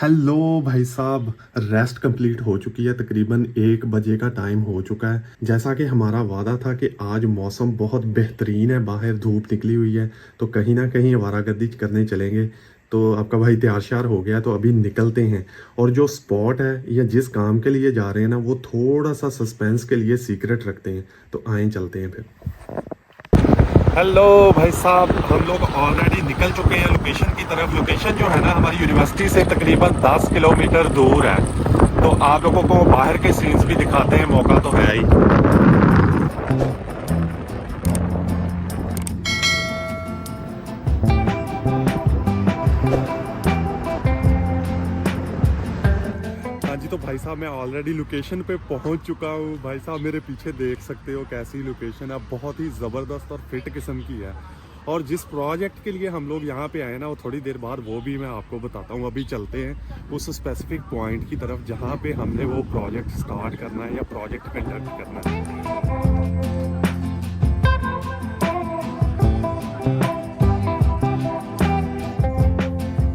Hello भाई साहब। Rest complete हो चुकी है, तकरीबन 1 बजे का टाइम हो चुका है। जैसा कि हमारा वादा था कि आज मौसम बहुत बेहतरीन है, बाहर धूप निकली हुई है, तो कहीं ना कहीं आवारागर्दी करने चलेंगे। तो आपका भाई तैयार श्यार हो गया, तो अभी निकलते हैं। और जो स्पॉट है या जिस काम के लिए जा रहे हैं ना, वो थोड़ा सा सस्पेंस के लिए सीक्रेट रखते हैं, तो आए चलते हैं फिर। हेलो भाई साहब, हम लोग ऑलरेडी निकल चुके हैं लोकेशन की तरफ। लोकेशन जो है ना, हमारी यूनिवर्सिटी से तकरीबन 10 किलोमीटर दूर है। तो आप लोगों को बाहर के सीन्स भी दिखाते हैं, मौका तो है ही। हाँ जी, तो भाई साहब मैं ऑलरेडी लोकेशन पे पहुंच चुका हूँ। भाई साहब मेरे पीछे देख सकते हो कैसी लोकेशन है, बहुत ही ज़बरदस्त और फिट किस्म की है। और जिस प्रोजेक्ट के लिए हम लोग यहाँ पे आए ना, वो थोड़ी देर बाद वो भी मैं आपको बताता हूँ। अभी चलते हैं उस स्पेसिफिक पॉइंट की तरफ जहाँ पे हमने वो प्रोजेक्ट स्टार्ट करना है या प्रोजेक्ट कंडक्ट करना है।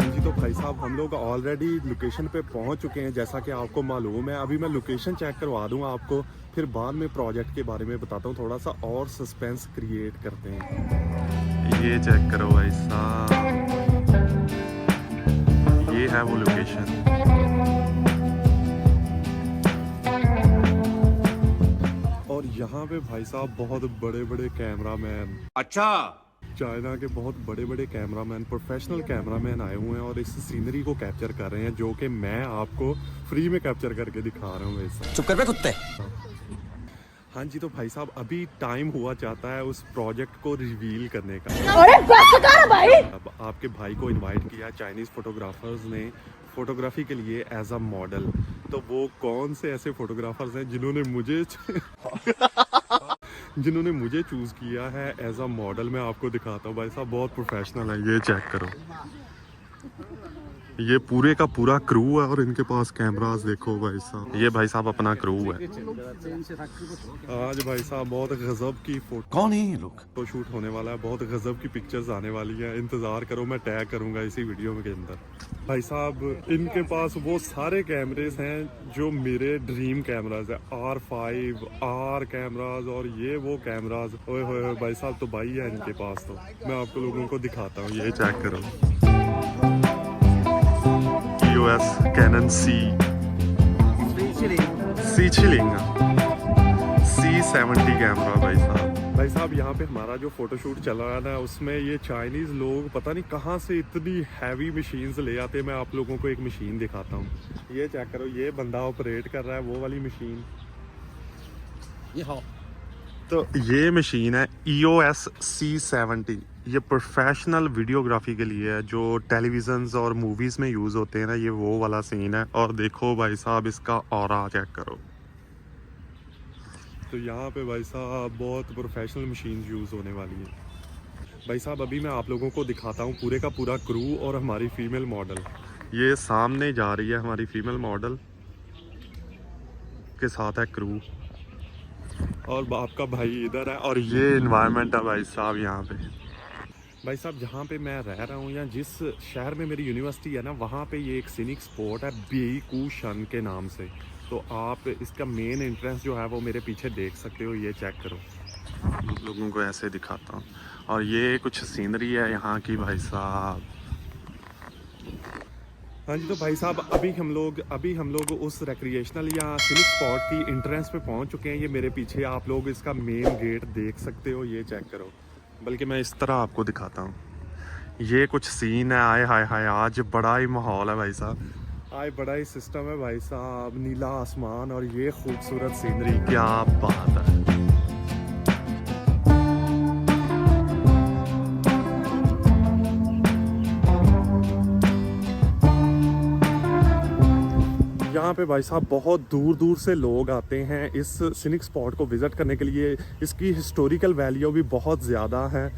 जी, तो भाई साहब हम लोग ऑलरेडी लोकेशन पे पहुंच चुके हैं, जैसा कि आपको मालूम है। अभी मैं लोकेशन चेक करवा दूंगा आपको, फिर बाद में प्रोजेक्ट के बारे में बताता हूँ। थोड़ा सा और सस्पेंस क्रिएट करते हैं। ये चेक करो भाई साहब, ये है वो लोकेशन। और यहाँ पे भाई साहब बहुत बड़े बड़े कैमरामैन, अच्छा। चाइना के बहुत बड़े बड़े कैमरामैन, प्रोफेशनल कैमरामैन आए हुए हैं और इस सीनरी को कैप्चर कर रहे हैं, जो कि मैं आपको फ्री में कैप्चर करके दिखा रहा हूँ वैसा। चुप कर बे कुत्ते। हाँ जी, तो भाई साहब अभी टाइम हुआ चाहता है उस प्रोजेक्ट को रिवील करने का। अरे बस कर भाई। अब आपके भाई को इनवाइट किया चाइनीज फोटोग्राफर्स ने फोटोग्राफी के लिए एज अ मॉडल। तो वो कौन से ऐसे फोटोग्राफर्स हैं जिन्होंने मुझे चूज किया है एज अ मॉडल, मैं आपको दिखाता हूँ। भाई साहब बहुत प्रोफेशनल है, ये चेक करो। ये पूरे का पूरा क्रू है और इनके पास कैमरास देखो भाई साहब। ये भाई साहब अपना क्रू है। आज भाई साहब बहुत गजब की कौन है ये लोग? फोटो शूट होने वाला है, बहुत गजब की पिक्चर्स आने वाली है। इंतजार करो, मैं टैग करूंगा इसी वीडियो के अंदर। भाई साहब इनके पास वो सारे कैमरेज हैं जो मेरे ड्रीम कैमराज है, R5 R कैमराज और ये वो कैमराज। ओए होए भाई साहब, तो भाई है इनके पास। तो मैं आपको लोगों को दिखाता हूँ, ये चेक करो। EOS Canon C70 camera. भाई साहब यहाँ पे हमारा जो फोटोशूट चल रहा है ना, उसमें ये चाइनीज लोग पता नहीं कहाँ से इतनी हैवी मशीन्स ले आते हैं। मैं आप लोगों को एक मशीन दिखाता हूँ, ये चेक करो। ये बंदा ऑपरेट कर रहा है वो वाली मशीन। ये हाँ। तो ये मशीन है EOS C70। ये प्रोफेशनल वीडियोग्राफी के लिए है, जो टेलीविजन्स और मूवीज़ में यूज़ होते हैं ना, ये वो वाला सीन है। और देखो भाई साहब इसका ऑरा चेक करो। तो यहाँ पे भाई साहब बहुत प्रोफेशनल मशीन यूज़ होने वाली है। भाई साहब अभी मैं आप लोगों को दिखाता हूँ पूरे का पूरा क्रू और हमारी फीमेल मॉडल। ये सामने जा रही है हमारी फीमेल मॉडल के साथ है क्रू, और आपका भाई इधर है। और ये इन्वायरमेंट है भाई साहब यहाँ पे। भाई साहब जहाँ पे मैं रह रहा हूँ या जिस शहर में मेरी यूनिवर्सिटी है ना, वहाँ पे ये एक सीनिक स्पॉट है बीकूशन के नाम से। तो आप इसका मेन एंट्रेंस जो है वो मेरे पीछे देख सकते हो, ये चेक करो। आप लोगों को ऐसे दिखाता हूँ। और ये कुछ सीनरी है यहाँ की भाई साहब। हाँ जी, तो भाई साहब अभी हम लोग उस रिक्रिएशनल या सीनिक स्पॉट की एंट्रेंस पे पहुँच चुके हैं। ये मेरे पीछे आप लोग इसका मेन गेट देख सकते हो, ये चेक करो। बल्कि मैं इस तरह आपको दिखाता हूँ। ये कुछ सीन है। आए हाय हाय, आज बड़ा ही माहौल है भाई साहब, आज बड़ा ही सिस्टम है भाई साहब। नीला आसमान और ये खूबसूरत सीनरी, क्या बात है। यहाँ पे भाई साहब बहुत दूर दूर से लोग आते हैं इस सीनिक स्पॉट को विज़िट करने के लिए। इसकी हिस्टोरिकल वैल्यू भी बहुत ज़्यादा है।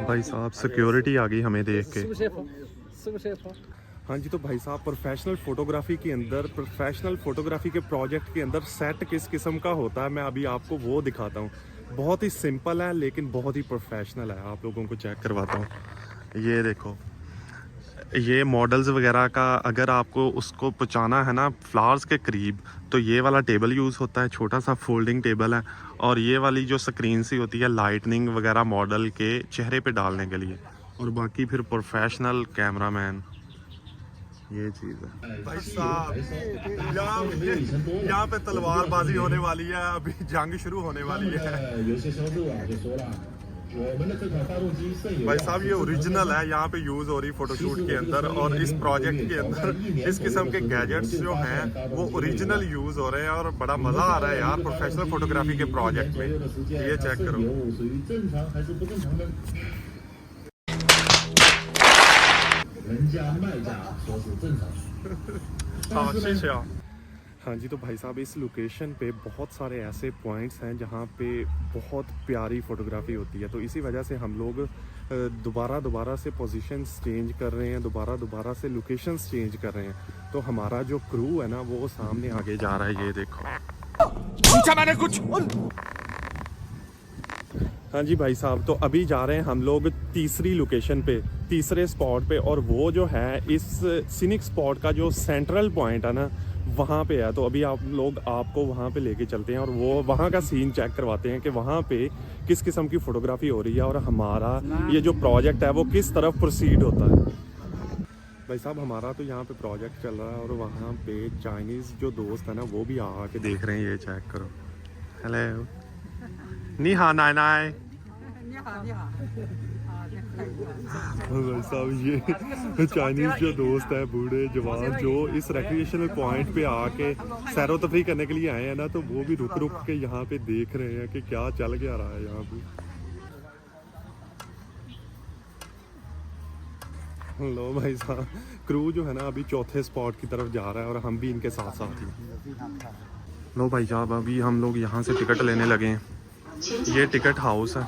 भाई साहब सिक्योरिटी आ गई हमें देख के। 是不是风？是不是风？ हाँ जी, तो भाई साहब प्रोफेशनल फ़ोटोग्राफ़ी के अंदर, प्रोफेशनल फ़ोटोग्राफ़ी के प्रोजेक्ट के अंदर सेट किस किस्म का होता है, मैं अभी आपको वो दिखाता हूँ। बहुत ही सिंपल है लेकिन बहुत ही प्रोफेशनल है। आप लोगों को चेक करवाता हूँ। ये देखो, ये मॉडल्स वगैरह का अगर आपको उसको पहुँचाना है ना फ्लावर्स के करीब, तो ये वाला टेबल यूज़ होता है, छोटा सा फोल्डिंग टेबल है। और ये वाली जो स्क्रीन सी होती है लाइटनिंग वगैरह मॉडल के चेहरे पे डालने के लिए। और बाकी फिर प्रोफेशनल कैमरामैन, ये चीज़ है। भाई साहब यहाँ पे तलवारबाजी होने वाली है, अभी जंग शुरू होने वाली है। भाई साहब ये ओरिजिनल है, यहाँ पे यूज़ हो रही फोटोशूट के अंदर। और इस प्रोजेक्ट के अंदर इस किस्म के गैजेट्स जो हैं वो ओरिजिनल यूज़ हो रहे हैं और बड़ा मज़ा आ रहा है यार प्रोफेशनल फोटोग्राफी के प्रोजेक्ट में। ये चेक करो। हाँ जी, तो भाई साहब इस लोकेशन पे बहुत सारे ऐसे पॉइंट्स हैं जहाँ पे बहुत प्यारी फ़ोटोग्राफी होती है। तो इसी वजह से हम लोग दोबारा से पोजीशंस चेंज कर रहे हैं, दोबारा से लोकेशंस चेंज कर रहे हैं। तो हमारा जो क्रू है ना वो सामने आगे जा रहा है, ये देखो। पूछा मैंने कुछ। हाँ जी भाई साहब, तो अभी जा रहे हैं हम लोग तीसरी लोकेशन पे, तीसरे स्पॉट पे। और वो जो है इस सीनिक स्पॉट का जो सेंट्रल पॉइंट है ना वहाँ पे है। तो अभी आप लोग आपको वहाँ पे लेके चलते हैं और वो वहाँ का सीन चेक करवाते हैं कि वहाँ पे किस किस्म की फ़ोटोग्राफी हो रही है और हमारा ये जो प्रोजेक्ट है वो किस तरफ प्रोसीड होता है। भाई साहब हमारा तो यहाँ पे प्रोजेक्ट चल रहा है और वहाँ पे चाइनीज़ जो दोस्त है ना वो भी आके देख रहे हैं। ये चेक करो। हेलो, नी हाँ नाय नाय। भाई साहब ये चाइनीज़ जो दोस्त है, बूढ़े जवान जो इस रिक्रिएशनल पॉइंट पे आके सैरो तफरी करने के लिए आए हैं ना, तो वो भी रुक रुक के यहाँ पे देख रहे हैं कि क्या चल क्या रहा है यहाँ पे। लो भाई साहब, क्रू जो है ना अभी चौथे स्पॉट की तरफ जा रहा है और हम भी इनके साथ साथ ही। लो भाई साहब अभी हम लोग यहाँ से टिकट लेने लगे हैं। ये टिकट हाउस है।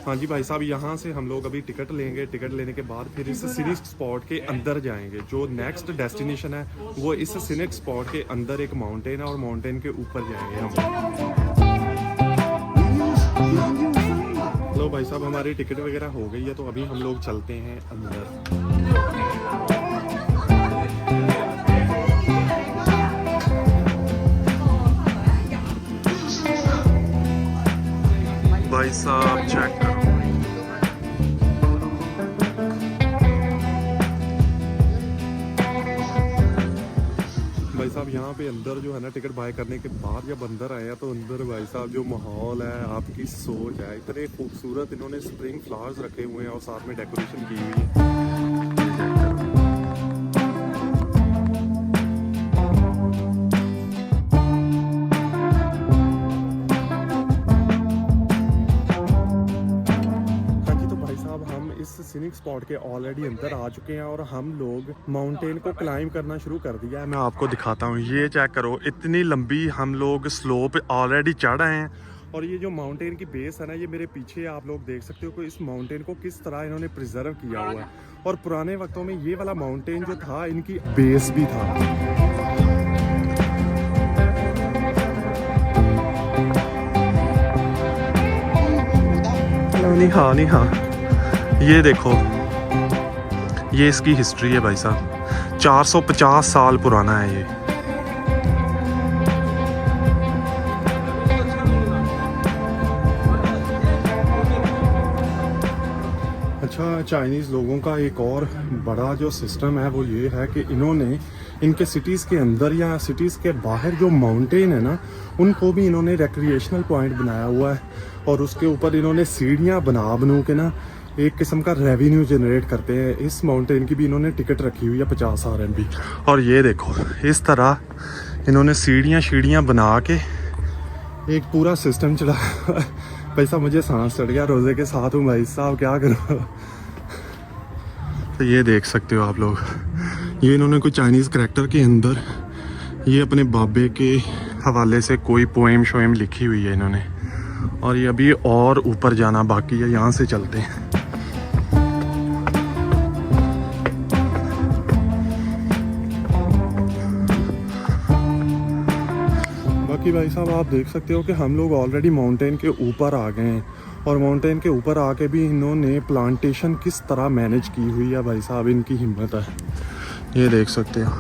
हाँ जी भाई साहब, यहाँ से हम लोग अभी टिकट लेंगे। टिकट लेने के बाद फिर इस सीनिक स्पॉट के अंदर जाएंगे। जो नेक्स्ट डेस्टिनेशन है वो इस सीनिक स्पॉट के अंदर एक माउंटेन है और माउंटेन के ऊपर जाएंगे हम। लो भाई साहब हमारी टिकट वगैरह हो गई है, तो अभी हम लोग चलते हैं अंदर। भाई साहब चेक करो। भाई साहब यहाँ पे अंदर जो है ना टिकट बाय करने के बाद जब अंदर आए हैं तो अंदर भाई साहब जो माहौल है, आपकी सोच है, इतने खूबसूरत इन्होंने स्प्रिंग फ्लावर्स रखे हुए हैं और साथ में डेकोरेशन की हुई है। सीनिक स्पॉट के ऑलरेडी अंदर आ चुके हैं और हम लोग माउंटेन को क्लाइंब करना शुरू कर दिया है। मैं आपको दिखाता हूँ, ये चेक करो। इतनी लंबी हम लोग स्लोप ऑलरेडी चढ़ रहे हैं और ये जो माउंटेन की बेस है ना, ये मेरे पीछे आप लोग देख सकते हो कि इस माउंटेन को किस तरह इन्होंने प्रिजर्व किया हुआ है। और पुराने वक्तों में ये वाला माउंटेन जो था इनकी बेस भी था। नहीं हाँ, ये देखो, ये इसकी हिस्ट्री है भाई साहब। 450 साल पुराना है ये। अच्छा, चाइनीज़ लोगों का एक और बड़ा जो सिस्टम है वो ये है कि इन्होंने इनके सिटीज़ के अंदर या सिटीज़ के बाहर जो माउंटेन है ना उनको भी इन्होंने रिक्रिएशनल पॉइंट बनाया हुआ है और उसके ऊपर इन्होंने सीढ़ियाँ बना के ना एक किस्म का रेवेन्यू जनरेट करते हैं। इस माउंटेन की भी इन्होंने टिकट रखी हुई है 50 RMB। और ये देखो इस तरह इन्होंने सीढ़ियाँ बना के एक पूरा सिस्टम चला। भाई साहब मुझे सांस चढ़ गया, रोज़े के साथ हूँ भाई साहब, क्या करूँ। तो ये देख सकते हो आप लोग, ये इन्होंने कोई चाइनीज़ करैक्टर के अंदर ये अपने बाबे के हवाले से कोई पोएम शोएम लिखी हुई है इन्होंने। और ये अभी और ऊपर जाना बाकी है, यहाँ से चलते हैं। कि भाई साहब आप देख सकते हो कि हम लोग ऑलरेडी माउंटेन के ऊपर आ गए हैं और माउंटेन के ऊपर आके भी इन्होंने प्लांटेशन किस तरह मैनेज की हुई है भाई साहब, इनकी हिम्मत है, ये देख सकते हो।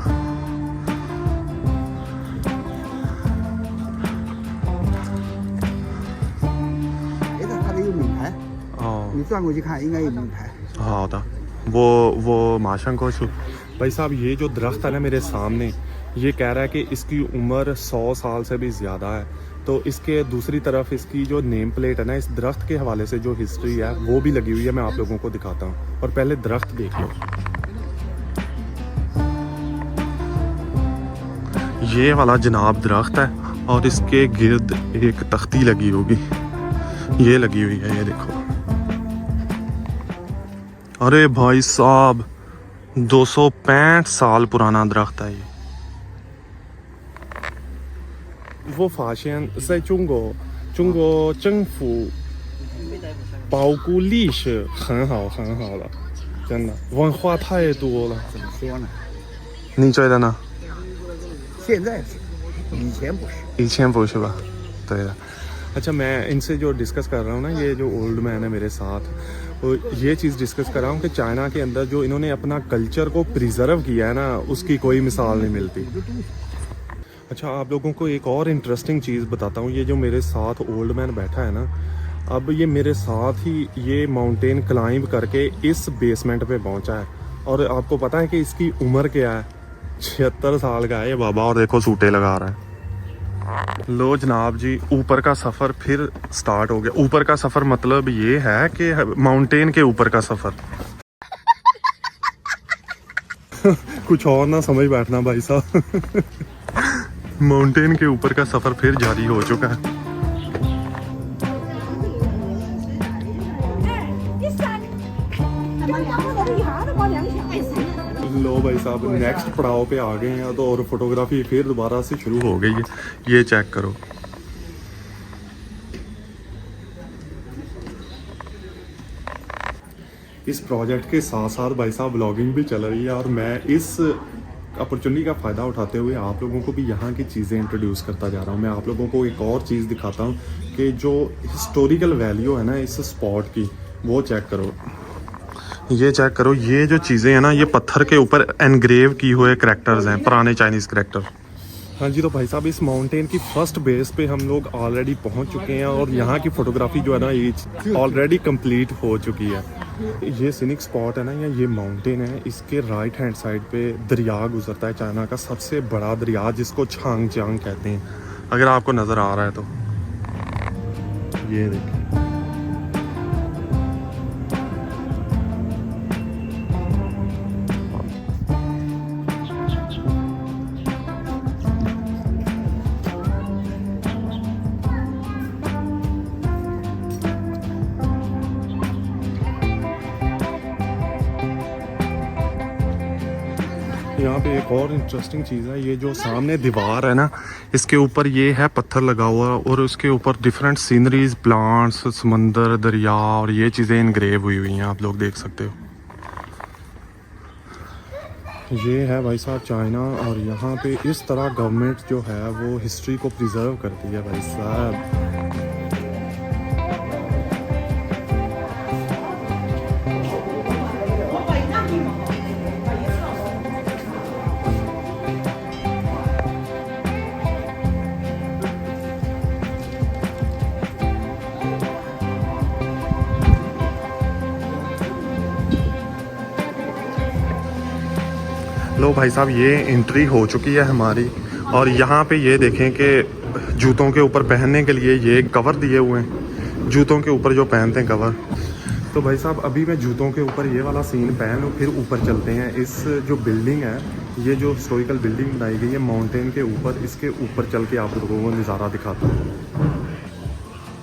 हाँ था वो माशंको शू। भाई साहब ये जो दरख्त है ना मेरे सामने, ये कह रहा है कि इसकी उम्र 100 साल से भी ज़्यादा है। तो इसके दूसरी तरफ इसकी जो नेम प्लेट है ना, इस दरख्त के हवाले से जो हिस्ट्री है वो भी लगी हुई है, मैं आप लोगों को दिखाता हूँ। और पहले दरख्त देख लो, ये वाला जनाब दरख्त है और इसके गिर्द एक तख्ती लगी होगी, ये लगी हुई है, ये देखो। अरे भाई साहब 265 साल पुराना दरख्त है ये। वो फाशियन से चुंगो चंगफू पाउकू लीश 很好很好了，真的文化太多了。怎么说呢？你觉得呢？现在是，以前不是。以前不是吧？对的。अच्छा, मैं इनसे जो डिस्कस कर रहा हूँ ना, ये जो ओल्ड मैन है मेरे साथ, तो ये चीज़ डिस्कस कर रहा हूँ कि चाइना के अंदर जो इन्होंने अपना कल्चर को प्रिजर्व किया है ना, उसकी कोई मिसाल नहीं मिलती। अच्छा, आप लोगों को एक और इंटरेस्टिंग चीज़ बताता हूँ। ये जो मेरे साथ ओल्ड मैन बैठा है ना, अब ये मेरे साथ ही ये माउंटेन क्लाइंब करके इस बेसमेंट पे पहुँचा है। और आपको पता है कि इसकी उम्र क्या है? 76 साल का है ये बाबा, और देखो सूटे लगा रहा है। लो जनाब जी, ऊपर का सफ़र फिर स्टार्ट हो गया। ऊपर का सफ़र मतलब ये है कि माउंटेन के ऊपर का सफ़र। कुछ और ना समझ बैठना भाई साहब। माउंटेन के ऊपर का सफ़र फिर जारी हो चुका है। लो भाई साहब, नेक्स्ट पड़ाव पे आ गए हैं, तो और फोटोग्राफी फिर दोबारा से शुरू हो गई है। ये चेक करो, इस प्रोजेक्ट के साथ साथ भाई साहब व्लॉगिंग भी चल रही है, और मैं इस अपॉर्चुनिटी का फ़ायदा उठाते हुए आप लोगों को भी यहाँ की चीज़ें इंट्रोड्यूस करता जा रहा हूँ। मैं आप लोगों को एक और चीज़ दिखाता हूँ कि जो हिस्टोरिकल वैल्यू है ना इस स्पॉट की, वो चेक करो। ये चेक करो, ये जो चीज़ें हैं ना, ये पत्थर के ऊपर एनग्रेव की हुए करैक्टर्स हैं, पुराने चाइनीज़ करैक्टर। हाँ जी, तो भाई साहब इस माउंटेन की फर्स्ट बेस पे हम लोग ऑलरेडी पहुंच चुके हैं, और यहाँ की फ़ोटोग्राफी जो है ना ये ऑलरेडी कंप्लीट हो चुकी है। ये सीनिक स्पॉट है ना, ये माउंटेन है, इसके राइट हैंड साइड पे दरिया गुजरता है, चाइना का सबसे बड़ा दरिया जिसको छांगजियांग कहते हैं, अगर आपको नज़र आ रहा है तो। ये देखिए, यहाँ पे एक और इंटरेस्टिंग चीज़ है, ये जो सामने दीवार है ना, इसके ऊपर ये है पत्थर लगा हुआ, और उसके ऊपर डिफरेंट सीनरीज, प्लांट्स, समंदर, दरिया और ये चीज़ें इनग्रेव हुई हुई हैं, आप लोग देख सकते हो। ये है भाई साहब चाइना, और यहाँ पे इस तरह गवर्नमेंट जो है वो हिस्ट्री को प्रिजर्व करती है भाई साहब। लो भाई साहब, ये एंट्री हो चुकी है हमारी, और यहाँ पे ये देखें कि जूतों के ऊपर पहनने के लिए ये कवर दिए हुए हैं, जूतों के ऊपर जो पहनते हैं कवर। तो भाई साहब अभी मैं जूतों के ऊपर ये वाला सीन पहन लूँ, फिर ऊपर चलते हैं। इस जो बिल्डिंग है, ये जो हिस्टोरिकल बिल्डिंग बनाई गई है माउंटेन के ऊपर, इसके ऊपर चल के आप लोगों को नज़ारा दिखाता हूँ।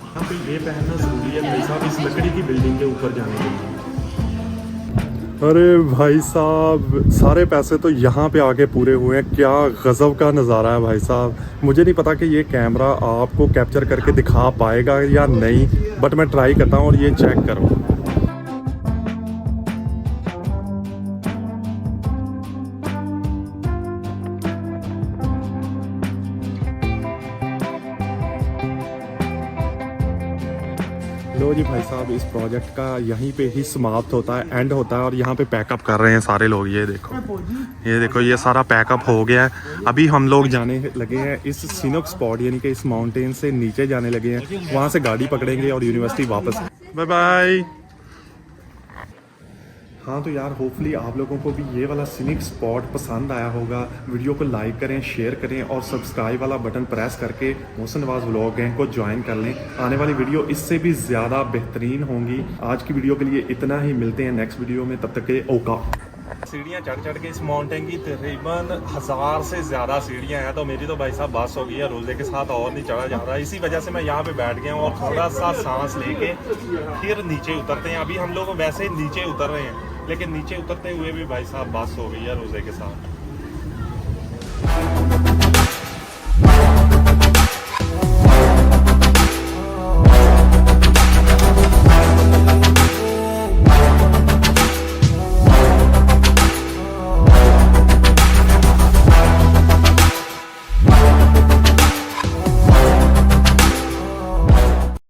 यहाँ पे ये पहनना ज़रूरी है भाई साहब इस लकड़ी की बिल्डिंग के ऊपर जाने के लिए। अरे भाई साहब, सारे पैसे तो यहाँ पे आके पूरे हुए हैं। क्या गज़ब का नज़ारा है भाई साहब। मुझे नहीं पता कि ये कैमरा आपको कैप्चर करके दिखा पाएगा या नहीं, बट मैं ट्राई करता हूँ, और ये चेक करो। लो जी भाई साहब, इस प्रोजेक्ट का यहीं पे ही समाप्त होता है, एंड होता है। और यहाँ पे पैकअप कर रहे हैं सारे लोग। ये देखो ये सारा पैकअप हो गया है। अभी हम लोग जाने लगे हैं इस सिनोक स्पॉट, यानी कि इस माउंटेन से नीचे जाने लगे हैं। वहाँ से गाड़ी पकड़ेंगे और यूनिवर्सिटी वापस। Bye bye. हाँ तो यार, होपफुली आप लोगों को भी ये वाला सिनिक स्पॉट पसंद आया होगा। वीडियो को लाइक करें, शेयर करें और सब्सक्राइब वाला बटन प्रेस करके मोहसिन नवाज व्लॉग गैंग को ज्वाइन कर लें। आने वाली वीडियो इससे भी ज़्यादा बेहतरीन होंगी। आज की वीडियो के लिए इतना ही, मिलते हैं नेक्स्ट वीडियो में, तब तक के ओका। सीढ़ियाँ चढ़ के इस माउंटेन की तकरीबन 1000 से ज़्यादा सीढ़ियाँ हैं। तो मेरी तो भाई साहब बस हो गई है, रोज़े के साथ और नहीं चढ़ा जा रहा। इसी वजह से मैं यहाँ पे बैठ गया हूँ और थोड़ा सा सांस लेके फिर नीचे उतरते हैं। अभी हम लोग वैसे नीचे उतर रहे हैं, लेकिन नीचे उतरते हुए भी भाई साहब बस हो गई है रोज़े के साथ।